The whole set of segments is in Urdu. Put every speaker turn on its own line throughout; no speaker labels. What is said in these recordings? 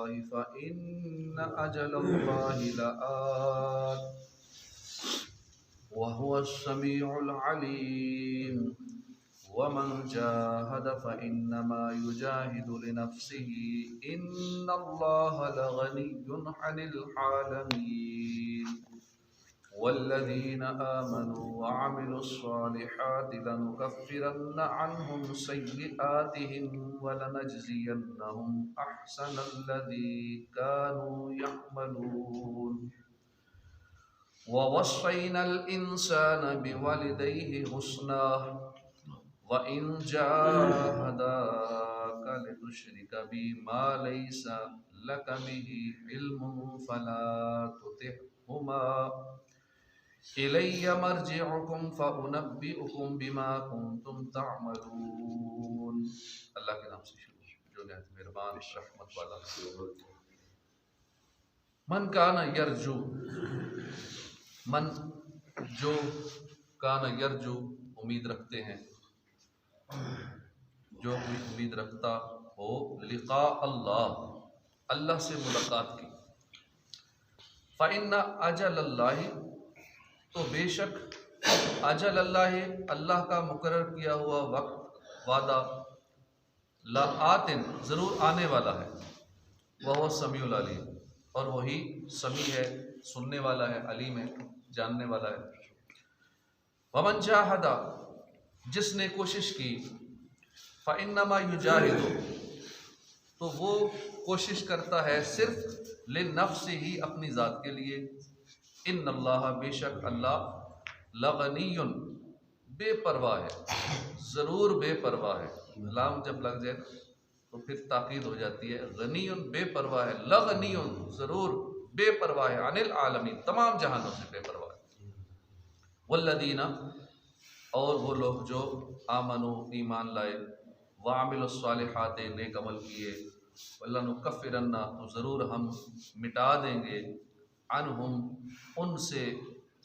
الله فإن أجل الله لآت وهو السميع العليم ومن جاهد فإنما يجاهد لنفسه إن الله لغني عن العالمين والذين آمنوا وعملوا الصالحات لنكفرن عنهم سيئاتهم ولنجزينهم أحسن الذي كانوا يعملون ووصينا الإنسان بوالديه حسنا وإن جاهداك لتشرك بي ما ليس لك به علم فلا تطعهما إلي مرجعكم فأنبئكم بما كنتم تعملون. اللہ کے نام سے شروع جو نہایت مہربان رحمت والا. من کان یرجو، من جو کان یرجو امید رکھتے ہیں، جو کوئی امید رکھتا ہو لقاء اللہ، اللہ سے ملاقات کی، فإن اجل اللہ، تو بے شک اجل اللہ، اللہ کا مقرر کیا ہوا وقت، وعدہ، لآتن ضرور آنے والا ہے، وہو سمیع العلیم، اور وہی سمیع ہے، سننے والا ہے، علیم ہے، جاننے والا ہے. ومن جاہد، جس نے کوشش کی، فإنما یجاہد، تو وہ کوشش کرتا ہے صرف لنفسہ ہی، اپنی ذات کے لیے. ان اللہ، بے شک اللہ، لغنی، بے پرواہ ہے، ضرور بے پرواہ ہے. لام جب لگ جائے تو پھر تاکید ہو جاتی ہے. غنی، بے پرواہ ہے، لغنی، ضرور بے پرواہ ہے، عن العالمین، تمام جہانوں سے بے پرواہ ہے. والذین، اور وہ لوگ جو آمنو، ایمان لائے، وعملوا الصالحات، نیک عمل کیے، وَلَنُكَفِّرَنَّ، تو ضرور ہم مٹا دیں گے، عنہم، ان سے،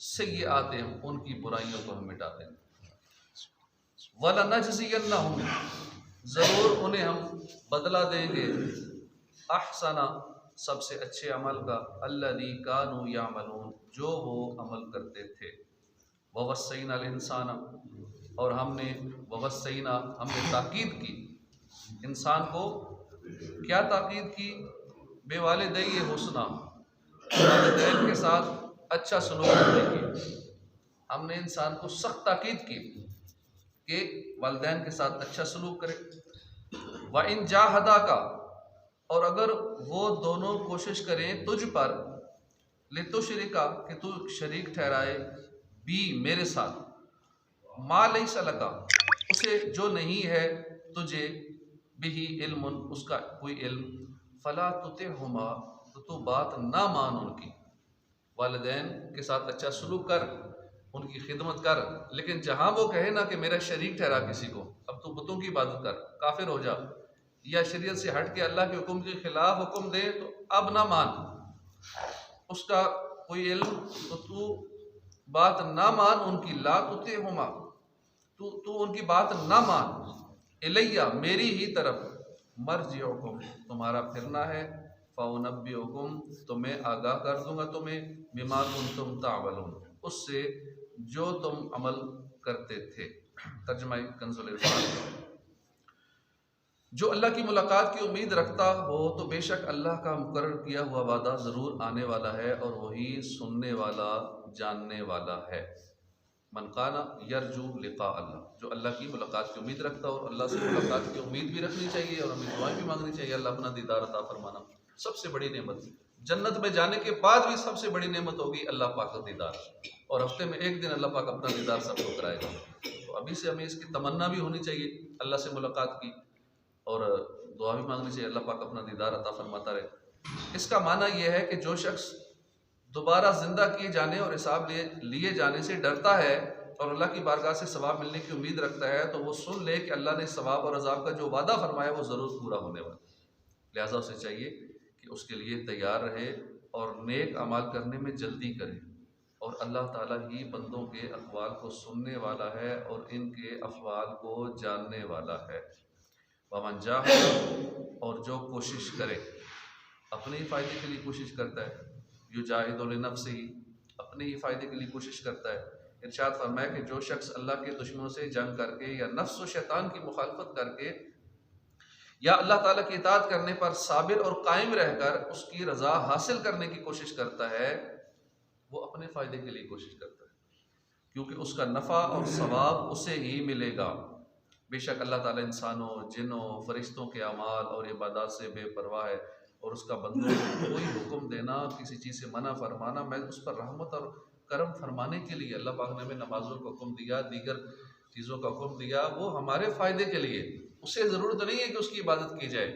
سیئاتہم، ان کی برائیوں کو ہم مٹا دیں گے. وَلَنَجْزِيَنَّهُمْ، ضرور انہیں ہم بدلہ دیں گے، احسن، سب سے اچھے عمل کا، الذی کانوا یعملون، جو وہ عمل کرتے تھے. وَوَصَّيْنَا الْإِنسَانَ، اور ہم نے، وَوَصَّيْنَا، ہم نے تاکید کی انسان کو. کیا تاکید کی؟ بے والدیہ حسنا، والدین کے ساتھ اچھا سلوک کرنے کی. ہم نے انسان کو سخت تاکید کی کہ والدین کے ساتھ اچھا سلوک کرے. وَإِن جَاهَدَاكَ، اور اگر وہ دونوں کوشش کریں تجھ پر، لِتُشْرِكَ، کہ تو شریک ٹھہرائے، بھی، میرے ساتھ، مَا لَيْسَ لَكَ، اسے جو نہیں ہے تجھے، بِهِ علم، اس کا کوئی علم، فَلَا تُطِعْهُمَا، تو بات نہ مان ان کی. والدین کے ساتھ اچھا سلوک کر، ان کی خدمت کر، لیکن جہاں وہ کہے نا کہ میرا شریک ٹھہرا کسی کو، اب تو بتوں کی عبادت کر، کافر ہو جا، یا شریعت سے ہٹ کے اللہ کے حکم کے خلاف حکم دے، تو اب نہ مان. اس کا کوئی علم، تو بات نہ مان ان کی. لا تطیعہما، تو ان کی بات نہ مان. الیہ، میری ہی طرف، مرجعکم، تمہارا پھرنا ہے. فَأُنَبِّئُکُم، تو میں آگاہ کر دوں گا تمہیں، بما کنتم تعملون، اس سے جو تم عمل کرتے تھے. ترجمہ کنز العرفان. جو اللہ کی ملاقات کی امید رکھتا ہو تو بے شک اللہ کا مقرر کیا ہوا وعدہ ضرور آنے والا ہے، اور وہی سننے والا، جاننے والا ہے. من کان یرجو لقاء اللہ، جو اللہ کی ملاقات کی امید رکھتا ہو. اور اللہ سے ملاقات کی امید بھی رکھنی چاہیے، اور ہمیں دعائیں بھی مانگنی چاہیے، اللہ اپنا دیدار عطا فرمانا. سب سے بڑی نعمت، جنت میں جانے کے بعد بھی سب سے بڑی نعمت ہوگی اللہ پاک کا دیدار. اور ہفتے میں ایک دن اللہ پاک اپنا دیدار سب کو کرائے گا. تو ابھی سے ہمیں اس کی تمنا بھی ہونی چاہیے اللہ سے ملاقات کی، اور دعا بھی مانگنی چاہیے اللہ پاک اپنا دیدار عطا فرماتا رہے. اس کا معنی یہ ہے کہ جو شخص دوبارہ زندہ کیے جانے اور حساب لیے جانے سے ڈرتا ہے، اور اللہ کی بارگاہ سے ثواب ملنے کی امید رکھتا ہے، تو وہ سن لے کہ اللہ نے ثواب اور عذاب کا جو وعدہ فرمایا وہ ضرور پورا ہونے والا. لہٰذا اسے چاہیے کہ اس کے لیے تیار رہے اور نیک اعمال کرنے میں جلدی کرے. اور اللہ تعالیٰ ہی بندوں کے اقوال کو سننے والا ہے اور ان کے افعال کو جاننے والا ہے. ومن جاہد، اور جو کوشش کرے، اپنے ہی فائدے کے لیے کوشش کرتا ہے، یجاہد لنفسہ، اپنے ہی فائدے کے لیے کوشش کرتا ہے۔ ارشاد فرمایا کہ جو شخص اللہ کے دشمنوں سے جنگ کر کے یا نفس و شیطان کی مخالفت کر کے یا اللہ تعالیٰ کی اطاعت کرنے پر صابر اور قائم رہ کر اس کی رضا حاصل کرنے کی کوشش کرتا ہے، وہ اپنے فائدے کے لیے کوشش کرتا ہے، کیونکہ اس کا نفع اور ثواب اسے ہی ملے گا۔ بے شک اللہ تعالیٰ انسانوں، جنوں، فرشتوں کے اعمال اور عبادات سے بے پرواہ ہے، اور اس کا بندوں کو کوئی حکم دینا، کسی چیز سے منع فرمانا، میں اس پر رحمت اور کرم فرمانے کے لیے اللہ پاک نے ہمیں نمازوں کا حکم دیا، دیگر چیزوں کا حکم دیا، وہ ہمارے فائدے کے لیے۔ اسے ضرورت نہیں ہے کہ اس کی عبادت کی جائے،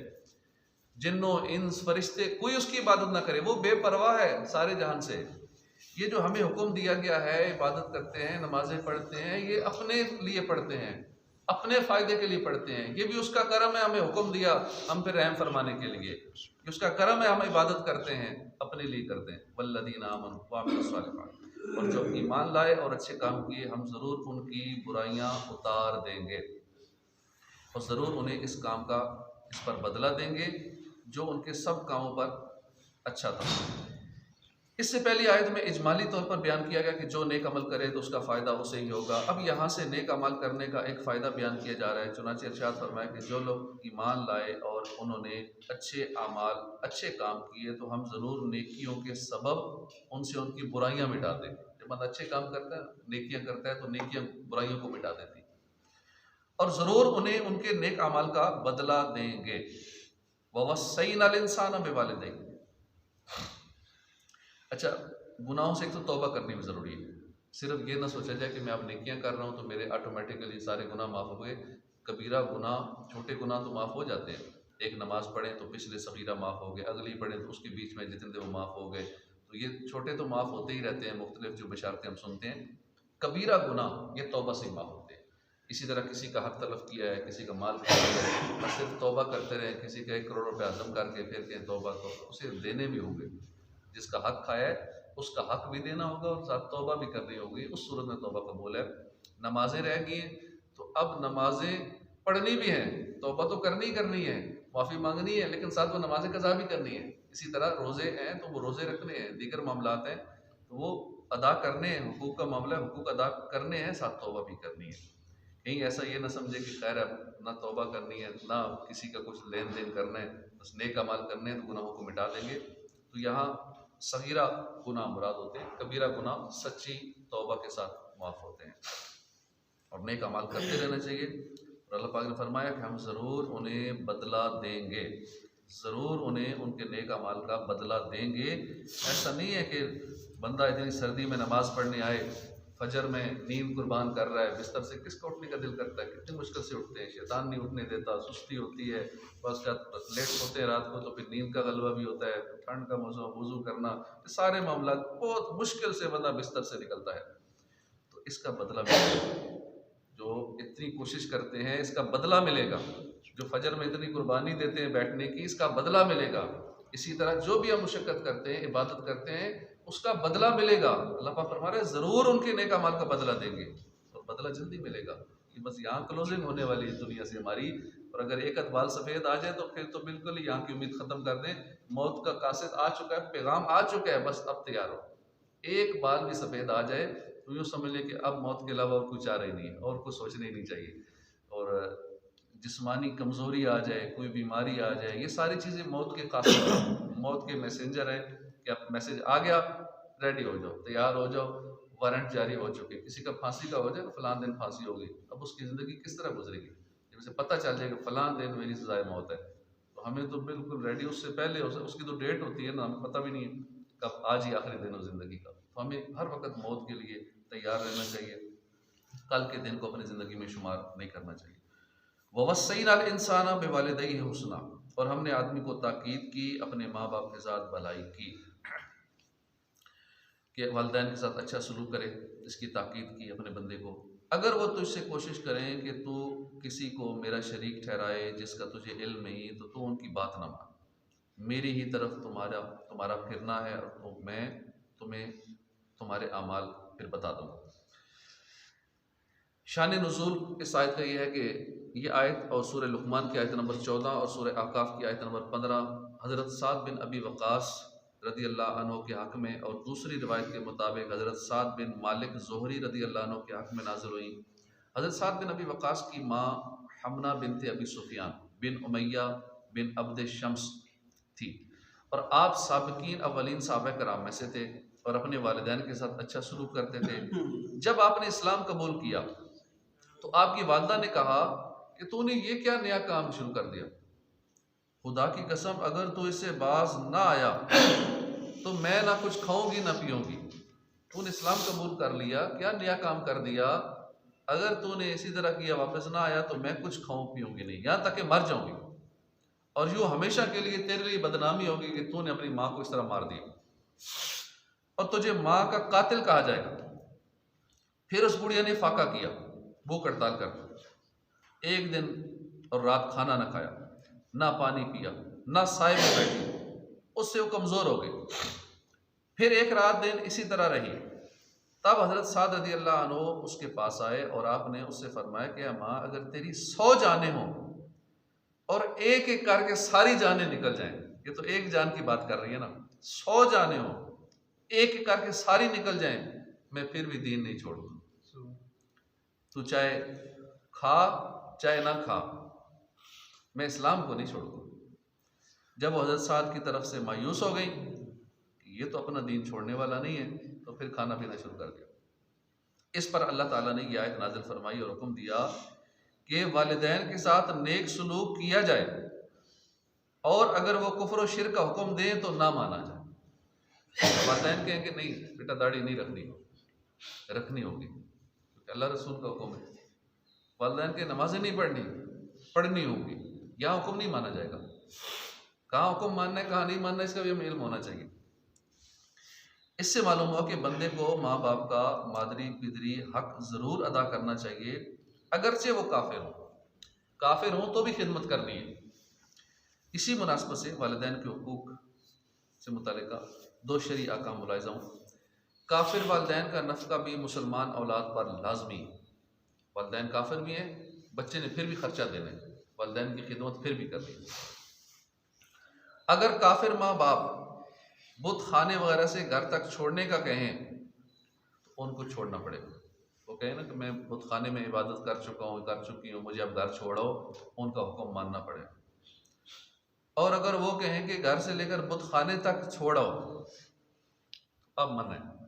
جنوں، انس، فرشتے، کوئی اس کی عبادت نہ کرے، وہ بے پرواہ ہے سارے جہان سے۔ یہ جو ہمیں حکم دیا گیا ہے، عبادت کرتے ہیں، نمازیں پڑھتے ہیں، یہ اپنے لیے پڑھتے ہیں، اپنے فائدے کے لیے پڑھتے ہیں۔ یہ بھی اس کا کرم ہے، ہمیں حکم دیا ہم پہ رحم فرمانے کے لیے، یہ اس کا کرم ہے، ہم عبادت کرتے ہیں اپنے لیے کرتے ہیں۔ والذین آمنوا وعملوا الصالحات، اور جو ایمان لائے اور اچھے کام کیے، ہم ضرور ان کی برائیاں اتار دیں گے، اور ضرور انہیں اس کام کا، اس پر بدلہ دیں گے جو ان کے سب کاموں پر اچھا تھا۔ اس سے پہلی آیت میں اجمالی طور پر بیان کیا گیا کہ جو نیک عمل کرے تو اس کا فائدہ اسے ہی ہوگا۔ اب یہاں سے نیک عمل کرنے کا ایک فائدہ بیان کیا جا رہا ہے۔ چنانچہ ارشاد فرمایا کہ جو لوگ ایمان لائے اور انہوں نے اچھے اعمال، اچھے کام کیے، تو ہم ضرور نیکیوں کے سبب ان سے ان کی برائیاں مٹا دیں گے۔ جب بندہ اچھے کام کرتا ہے، نیکیاں کرتا ہے، تو نیکیاں برائیوں کو مٹا دیتی، اور ضرور انہیں ان کے نیک اعمال کا بدلہ دیں گے۔ وَوَصَّيْنَا الْإِنسَانَ بِوَالِدَيْهِ۔ اچھا، گناہوں سے ایک تو توبہ کرنی بھی ضروری ہے۔ صرف یہ نہ سوچا جائے کہ میں اب نیکیاں کر رہا ہوں تو میرے آٹومیٹیکلی سارے گناہ معاف ہو گئے۔ کبیرہ گناہ، چھوٹے گناہ تو معاف ہو جاتے ہیں، ایک نماز پڑھیں تو پچھلے صغیرہ معاف ہو گئے، اگلی پڑھیں تو اس کے بیچ میں جتنے تھے وہ معاف ہو گئے، تو یہ چھوٹے تو معاف ہوتے ہی رہتے ہیں، مختلف جو بشارتیں ہم سنتے ہیں۔ کبیرہ گناہ یہ توبہ سے معاف ہوتے ہیں۔ اسی طرح کسی کا حق تلف کیا ہے، کسی کا مال کھایا ہے، اور صرف توبہ کرتے رہیں، کسی کا 1 کروڑ روپے عزم کر کے پھر کہیں توبہ، تو اسے دینے بھی ہوں گے۔ جس کا حق کھایا ہے اس کا حق بھی دینا ہوگا اور ساتھ توبہ بھی کرنی ہوگی، اس صورت میں توبہ قبول ہے۔ نمازیں رہ گئی ہیں تو اب نمازیں پڑھنی بھی ہیں، توبہ تو کرنی ہے، معافی مانگنی ہے، لیکن ساتھ وہ نماز قضا بھی کرنی ہے۔ اسی طرح روزے ہیں تو وہ روزے رکھنے ہیں، دیگر معاملات ہیں تو وہ ادا کرنے ہیں، حقوق کا معاملہ ہے، حقوق ادا کرنے ہیں، ساتھ توبہ بھی کرنی ہے۔ کہیں ایسا یہ نہ سمجھے کہ خیر اب نہ توبہ کرنی ہے، نہ کسی کا کچھ لین دین کرنا ہے، بس نیک اعمال کرنے ہیں تو گناہوں کو مٹا دیں گے۔ تو یہاں صغیرہ گناہ مراد ہوتے ہیں، کبیرہ گناہ سچی توبہ کے ساتھ معاف ہوتے ہیں، اور نیک اعمال کرتے رہنا چاہیے۔ اور اللہ پاک نے فرمایا کہ ہم ضرور انہیں بدلہ دیں گے، ضرور انہیں ان کے نیک اعمال کا بدلہ دیں گے۔ ایسا نہیں ہے کہ بندہ اتنی سردی میں نماز پڑھنے آئے، فجر میں نیند قربان کر رہا ہے، بستر سے کس کا اٹھنے کا دل کرتا ہے؟ کتنی مشکل سے اٹھتے ہیں، شیطان نہیں اٹھنے دیتا، سستی ہوتی ہے، بس لیٹ ہوتے ہیں رات کو تو پھر نیند کا غلبہ بھی ہوتا ہے، ٹھنڈ کا موسم، وضو کرنا، یہ سارے معاملات بہت مشکل سے بندہ بستر سے نکلتا ہے، تو اس کا بدلہ ملے گا۔ جو اتنی کوشش کرتے ہیں اس کا بدلہ ملے گا، جو فجر میں اتنی قربانی دیتے ہیں بیٹھنے کی، اس کا بدلہ ملے گا۔ اسی طرح جو بھی ہم مشقت کرتے ہیں، عبادت کرتے ہیں، اس کا بدلہ ملے گا۔ اللہ پاک فرما رہے ہیں ضرور ان کے نیک اعمال کا بدلہ دیں گے، اور بدلہ جلدی ملے گا۔ یہ بس یہاں کلوزنگ ہونے والی ہے دنیا سے ہماری، اور اگر ایک ادھ بال سفید آ جائے تو پھر تو بالکل ہی یہاں کی امید ختم کر دیں۔ موت کا قاصد آ چکا ہے، پیغام آ چکا ہے، بس اب تیار ہو۔ ایک بال بھی سفید آ جائے تو یوں سمجھ لیں کہ اب موت کے علاوہ اور کچھ چارہ ہی نہیں ہے، اور کچھ سوچنا ہی نہیں چاہیے۔ اور جسمانی کمزوری آ جائے، کوئی بیماری آ جائے، یہ ساری چیزیں موت کے قاصد ہیں، موت کے میسنجر ہیں کہ اب میسج آ گیا، ریڈی ہو جاؤ، تیار ہو جاؤ، وارنٹ جاری ہو چکے۔ کسی کا پھانسی کا ہو جائے، فلاں دن پھانسی ہوگی، اب اس کی زندگی کس طرح گزرے گی؟ جب اسے پتہ چل جائے کہ فلاں دن میری سزائے موت ہے، تو ہمیں تو بالکل ریڈی، اس سے پہلے اس کی تو ڈیٹ ہوتی ہے نا، ہمیں پتہ بھی نہیں ہے کب آج ہی آخری دن ہو زندگی کا، تو ہمیں ہر وقت موت کے لیے تیار رہنا چاہیے، کل کے دن کو اپنی زندگی میں شمار نہیں کرنا چاہیے۔ وَوَصَّيْنَا الْإِنسَانَ بِوَالِدَيْهِ حُسْنًا، اور ہم نے آدمی کو تاکید کی، اپنے ماں باپ کے ساتھ بھلائی کی، کہ والدین کے ساتھ اچھا سلوک کرے، اس کی تاکید کی اپنے بندے کو۔ اگر وہ تجھ سے کوشش کریں کہ تو کسی کو میرا شریک ٹھہرائے جس کا تجھے علم نہیں، تو ان کی بات نہ مان، میری ہی طرف تمہارا پھرنا ہے، اور میں تمہیں تمہارے اعمال پھر بتا دوں گا۔ شان نزول اس آیت کا یہ ہے کہ یہ آیت اور سورہ لقمان کی آیت نمبر 14 اور سورہ احقاف کی آیت نمبر 15 حضرت سعد بن ابی وقاص رضی اللہ عنہ کے حق میں، اور دوسری روایت کے مطابق حضرت سعد بن مالک زہری رضی اللہ عنہ کے حق میں نازل ہوئی۔ حضرت سعد بن ابی وقاص کی ماں حمنہ بنت ابی سفیان بن امیہ بن عبد شمس تھی، اور آپ سابقین اولین صحابہ کرام میں سے تھے اور اپنے والدین کے ساتھ اچھا سلوک کرتے تھے۔ جب آپ نے اسلام قبول کیا تو آپ کی والدہ نے کہا کہ تو نے یہ کیا نیا کام شروع کر دیا؟ خدا کی قسم اگر تو اس سے باز نہ آیا تو میں نہ کچھ کھاؤں گی نہ پیوں گی۔ تو نے اسلام قبول کر لیا، کیا نیا کام کر دیا؟ اگر تو نے اسی طرح کیا واپس نہ آیا تو میں کچھ کھاؤں پیوں گی نہیں، یہاں تک کہ مر جاؤں گی، اور یوں ہمیشہ کے لیے تیرے لیے بدنامی ہوگی کہ تو نے اپنی ماں کو اس طرح مار دیا، اور تجھے ماں کا قاتل کہا جائے گا۔ پھر اس بڑھیا نے فاقہ کیا، بھوک ہڑتال کر ایک دن اور رات کھانا نہ کھایا، نہ پانی پیا، نہ سائے میں بیٹھی، اس سے وہ کمزور ہو گئی۔ پھر ایک رات دن اسی طرح رہی، تب حضرت سعد رضی اللہ عنہ اس کے پاس آئے اور آپ نے اس سے فرمایا کہ ماں اگر تیری 100 جانیں ہوں اور ایک ایک کر کے ساری جانیں نکل جائیں، یہ تو ایک جان کی بات کر رہی ہے نا، 100 جانیں ہوں ایک ایک کر کے ساری نکل جائیں، میں پھر بھی دین نہیں چھوڑوں گا۔ تو چاہے کھا چاہے نہ کھا، میں اسلام کو نہیں چھوڑوں گا۔ جب وہ حضرت سعد کی طرف سے مایوس ہو گئی کہ یہ تو اپنا دین چھوڑنے والا نہیں ہے، تو پھر کھانا پینا شروع کر دیا۔ اس پر اللہ تعالیٰ نے یہ آیت نازل فرمائی اور حکم دیا کہ والدین کے ساتھ نیک سلوک کیا جائے، اور اگر وہ کفر و شرک کا حکم دیں تو نہ مانا جائے۔ والدین کہیں کہ نہیں بیٹا داڑھی نہیں رکھنی ہوگی کیونکہ اللہ رسول کا حکم ہے۔ والدین کے نمازیں نہیں پڑھنی ہوگی، یہاں حکم نہیں مانا جائے گا۔ کہاں حکم ماننا ہے کہاں نہیں ماننا ہے، اس کا بھی ہمیں علم ہونا چاہیے۔ اس سے معلوم ہوا کہ بندے کو ماں باپ کا مادری پدری حق ضرور ادا کرنا چاہیے، اگرچہ وہ کافر ہوں تو بھی خدمت کرنی ہے۔ اسی مناسبت سے والدین کے حقوق سے متعلقہ 2 شرعی احکام ملاحظہ ہوں۔ کافر والدین کا نفقہ بھی مسلمان اولاد پر لازمی ہے۔ والدین کافر بھی ہیں، بچے نے پھر بھی خرچہ دینا ہے، والدین کی خدمت پھر بھی کرنی ہے۔ اگر کافر ماں باپ بت خانے وغیرہ سے گھر تک چھوڑنے کا کہیں تو ان کو چھوڑنا پڑے گا۔ وہ کہیں نا کہ میں بت خانے میں عبادت کر چکی ہوں، مجھے اب گھر چھوڑو، ان کا حکم ماننا پڑے گا۔ اور اگر وہ کہیں کہ گھر سے لے کر بت خانے تک چھوڑو، اب منع ہے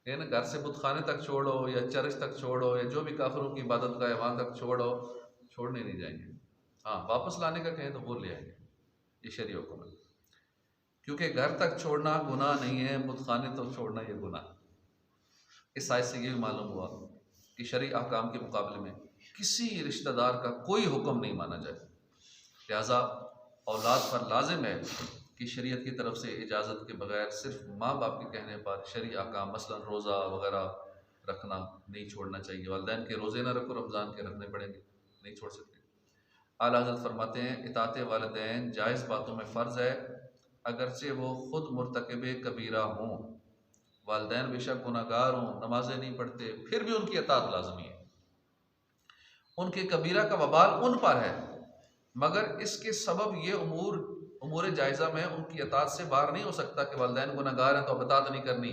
کہ نا گھر سے بت خانے تک چھوڑو یا چرچ تک چھوڑو یا جو بھی کافروں کی عبادت کا ہے وہاں تک چھوڑنے نہیں جائیں گے۔ ہاں واپس لانے کا کہیں تو وہ لے آئیں گے، یہ شرعی حکم ہے۔ کیونکہ گھر تک چھوڑنا گناہ نہیں ہے، بت خانے تک چھوڑنا یہ گناہ ہے۔ اس آیت سے یہ بھی معلوم ہوا کہ شرعی احکام کے مقابلے میں کسی رشتہ دار کا کوئی حکم نہیں مانا جائے، لہذا اولاد پر لازم ہے کہ شریعت کی طرف سے اجازت کے بغیر صرف ماں باپ کے کہنے پر شرعی احکام مثلا روزہ وغیرہ رکھنا نہیں چھوڑنا چاہیے۔ والدین کے روزے نہ رکھو، رمضان کے رکھنے پڑیں گے، نہیں چھوڑ سکتے۔ اعلیٰ حضرت فرماتے ہیں اطاعت والدین جائز باتوں میں فرض ہے، اگرچہ وہ خود مرتکب کبیرہ ہوں۔ والدین بے شک گناہ گار ہوں، نمازیں نہیں پڑھتے، پھر بھی ان کی اطاعت لازمی ہے۔ ان کے کبیرہ کا وبال ان پر ہے، مگر اس کے سبب یہ امور جائزہ میں ان کی اطاعت سے باہر نہیں ہو سکتا کہ والدین گناہ گار ہیں تو اب اطاعت نہیں کرنی۔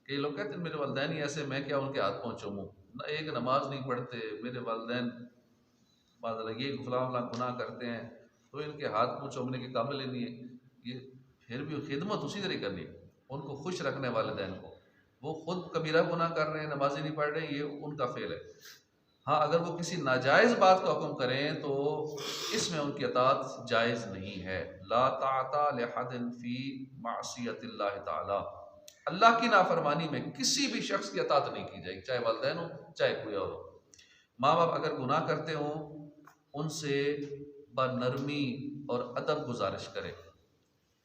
کئی لوگ کہتے ہیں میرے والدین ہی ایسے، میں کیا ان کے ہاتھ پاؤں چوموں، ایک نماز نہیں پڑھتے میرے والدین، یہ فلاں گناہ کرتے ہیں تو ان کے ہاتھ پاؤں چومنے کے قابل ہی نہیں ہے۔ یہ پھر بھی خدمت اسی طرح کرنی، ان کو خوش رکھنے والدین کو۔ وہ خود کبیرہ گناہ کر رہے ہیں، نمازیں نہیں پڑھ رہے ہیں، یہ ان کا فعل ہے۔ ہاں اگر وہ کسی ناجائز بات کا حکم کریں تو اس میں ان کی اطاعت جائز نہیں ہے۔ لا طاعت لأحد فی معصیت اللہ تعالی، اللہ کی نافرمانی میں کسی بھی شخص کی اطاعت نہیں کی جائے گی، چاہے والدین ہو چاہے کوئی اور ہو۔ ماں باپ اگر گناہ کرتے ہوں ان سے بنرمی اور ادب گزارش کرے۔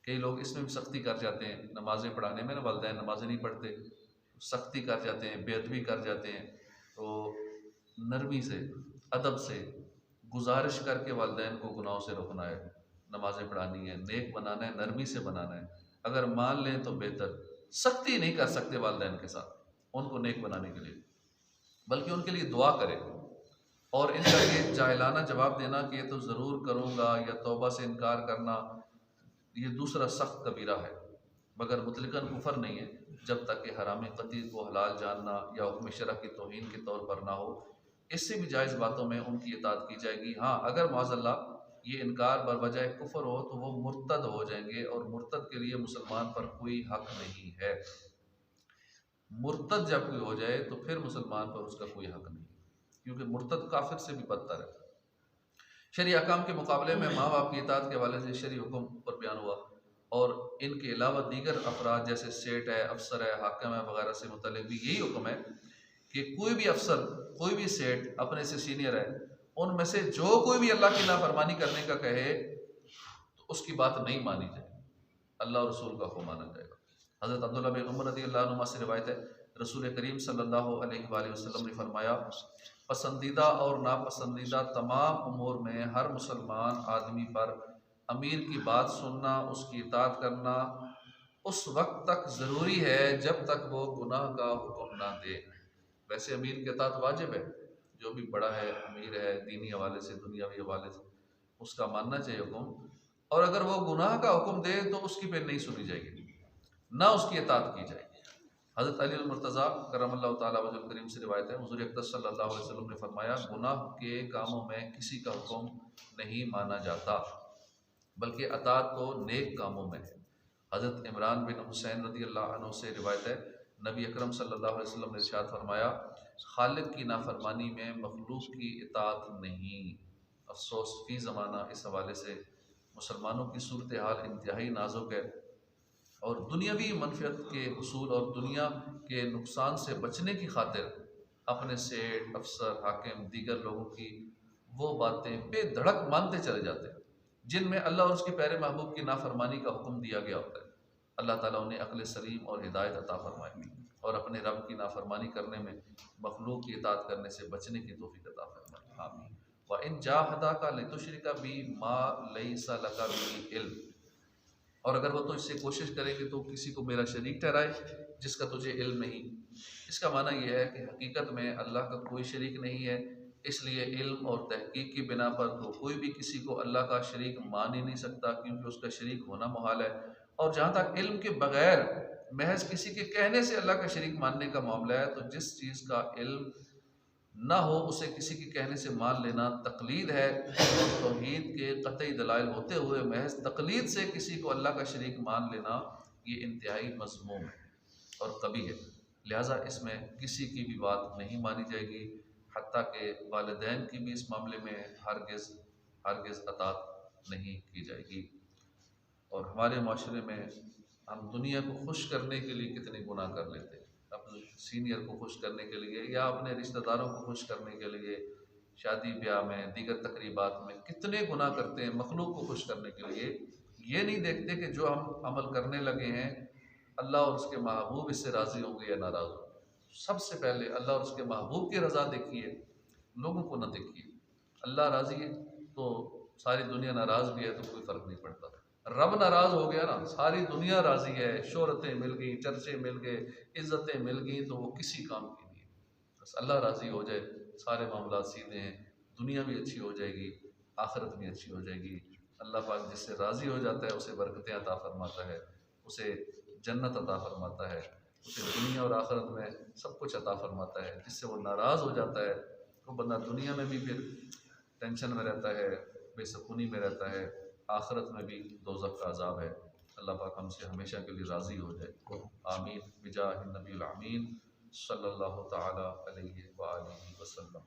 کئی لوگ اس میں بھی سختی کر جاتے ہیں، نمازیں پڑھانے میں نا والدین نمازیں نہیں پڑھتے، سختی کر جاتے ہیں، بے ادبی کر جاتے ہیں، تو نرمی سے ادب سے گزارش کر کے والدین کو گناہوں سے روکنا ہے، نمازیں پڑھانی ہے، نیک بنانا ہے، نرمی سے بنانا ہے۔ اگر مان لیں تو بہتر، سختی نہیں کر سکتے والدین کے ساتھ ان کو نیک بنانے کے لیے۔ بلکہ ان کے لیے دعا کرے، اور ان کا یہ جاہلانہ جواب دینا کہ یہ تو ضرور کروں گا یا توبہ سے انکار کرنا، یہ دوسرا سخت کبیرہ ہے، مگر مطلقاً کفر نہیں ہے جب تک کہ حرام قطعی کو حلال جاننا یا حکم شرع کی توہین کے طور پر نہ ہو۔ اس سے بھی جائز باتوں میں ان کی اطاعت کی جائے گی۔ ہاں، اگر معاذ اللہ یہ انکار بر کفر ہو تو وہ مرتد ہو جائیں گے، اور مرتد کے لیے مسلمان پر کوئی حق نہیں ہے۔ مرتد جب کوئی ہو جائے تو پھر مسلمان پر اس کا کوئی حق نہیں، کیونکہ مرتد کافر سے بھی بدتر ہے۔ شرعی احکام کے مقابلے میں ماں باپ کی اطاعت کے حوالے سے شرعی حکم پر بیان ہوا، اور ان کے علاوہ دیگر افراد جیسے سیٹ ہے، افسر ہے، حاکم ہے وغیرہ سے متعلق بھی یہی حکم ہے کہ کوئی بھی افسر، کوئی بھی سیٹ اپنے سے سینئر ہے، ان میں سے جو کوئی بھی اللہ کی نافرمانی کرنے کا کہے تو اس کی بات نہیں مانی جائے، اللہ اور رسول کا حکم مانا جائے گا۔ حضرت عبداللہ بن عمر رضی اللہ عنہ سے روایت ہے، رسول کریم صلی اللہ علیہ وآلہ وسلم نے فرمایا، پسندیدہ اور ناپسندیدہ تمام امور میں ہر مسلمان آدمی پر امیر کی بات سننا، اس کی اطاعت کرنا اس وقت تک ضروری ہے جب تک وہ گناہ کا حکم نہ دے۔ ویسے امیر کی اطاعت واجب ہے، جو بھی بڑا ہے، امیر ہے، دینی حوالے سے، دنیاوی حوالے سے، اس کا ماننا چاہیے حکم، اور اگر وہ گناہ کا حکم دے تو اس کی پہ نہیں سنی جائے گی، نہ اس کی اطاعت کی جائے گی۔ حضرت علی المرتضیٰ کرم اللہ تعالیٰ وجہ الکریم سے روایت ہے، حضور اقدس صلی اللہ علیہ وسلم نے فرمایا، گناہ کے کاموں میں کسی کا حکم نہیں مانا جاتا، بلکہ اطاعت تو نیک کاموں میں ہے۔ حضرت عمران بن حسین رضی اللہ عنہ سے روایت ہے، نبی اکرم صلی اللہ علیہ وسلم نے ارشاد فرمایا، خالق کی نافرمانی میں مخلوق کی اطاعت نہیں۔ افسوس فی زمانہ اس حوالے سے مسلمانوں کی صورتحال انتہائی نازک ہے، اور دنیاوی منفعت کے حصول اور دنیا کے نقصان سے بچنے کی خاطر اپنے سیٹ، افسر، حاکم، دیگر لوگوں کی وہ باتیں بے دھڑک مانتے چلے جاتے ہیں جن میں اللہ اور اس کے پیارے محبوب کی نافرمانی کا حکم دیا گیا ہوتا ہے۔ اللہ تعالیٰ انہیں عقل سلیم اور ہدایت عطا فرمائے، اور اپنے رب کی نافرمانی کرنے میں مخلوق کی اطاعت کرنے سے بچنے کی توفیق عطا فرمائے، آمین۔ وَإِن جَاهَدَاكَ لِتُشْرِكَ بِي مَا لَيْسَ لَكَ بِهِ عِلْمٌ، اور اگر وہ تجھ سے کوشش کرے کہ تو کسی کو میرا شریک ٹھہرائے جس کا تجھے علم نہیں۔ اس کا معنی یہ ہے کہ حقیقت میں اللہ کا کوئی شریک نہیں ہے، اس لیے علم اور تحقیق کی بنا پر تو کوئی بھی کسی کو اللہ کا شریک مان ہی نہیں سکتا، کیونکہ اس کا شریک ہونا محال ہے۔ اور جہاں تک علم کے بغیر محض کسی کے کہنے سے اللہ کا شریک ماننے کا معاملہ ہے، تو جس چیز کا علم نہ ہو اسے کسی کے کہنے سے مان لینا تقلید ہے، اور توحید کے قطعی دلائل ہوتے ہوئے محض تقلید سے کسی کو اللہ کا شریک مان لینا یہ انتہائی مذموم ہے اور قبیح ہے۔ لہٰذا اس میں کسی کی بھی بات نہیں مانی جائے گی، حتیٰ کہ والدین کی بھی اس معاملے میں ہرگز اطاعت نہیں کی جائے گی۔ اور ہمارے معاشرے میں ہم دنیا کو خوش کرنے کے لیے کتنے گناہ کر لیتے ہیں، اپنے سینئر کو خوش کرنے کے لیے یا اپنے رشتہ داروں کو خوش کرنے کے لیے، شادی بیاہ میں، دیگر تقریبات میں کتنے گناہ کرتے ہیں مخلوق کو خوش کرنے کے لیے۔ یہ نہیں دیکھتے کہ جو ہم عمل کرنے لگے ہیں اللہ اور اس کے محبوب اس سے راضی ہوں گے یا ناراض ہوں گے۔ سب سے پہلے اللہ اور اس کے محبوب کی رضا دیکھیے، لوگوں کو نہ دیکھیے۔ اللہ راضی ہے تو ساری دنیا ناراض بھی ہے تو کوئی فرق نہیں پڑتا، رب ناراض ہو گیا نا، ساری دنیا راضی ہے، شہرتیں مل گئی، چرچے مل گئے، عزتیں مل گئیں، تو وہ کسی کام کی نہیں ہے۔ بس اللہ راضی ہو جائے سارے معاملات سیدھے ہیں، دنیا بھی اچھی ہو جائے گی، آخرت بھی اچھی ہو جائے گی۔ اللہ پاک جس سے راضی ہو جاتا ہے اسے برکتیں عطا فرماتا ہے، اسے جنت عطا فرماتا ہے، اسے دنیا اور آخرت میں سب کچھ عطا فرماتا ہے۔ جس سے وہ ناراض ہو جاتا ہے وہ بندہ دنیا میں بھی پھر ٹینشن میں رہتا ہے، بے سکونی میں رہتا ہے، آخرت میں بھی دوزخ کا عذاب ہے۔ اللہ پاک ہم سے ہمیشہ کے لیے راضی ہو جائے، آمین بجاہ النبی الامین صلی اللہ تعالی علیہ وآلہ وسلم۔